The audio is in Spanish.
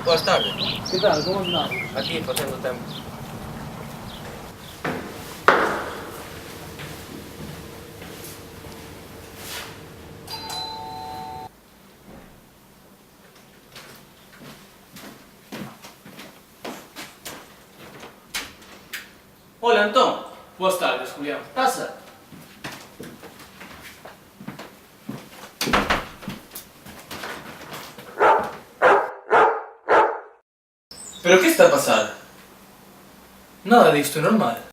Boas tardes. Que tal? Como andamos? Aquí, facendo tempo. Hola, Antón. Boas tardes, Julián. Pasa. ¿Pero qué está a pasar? Nada disto é normal.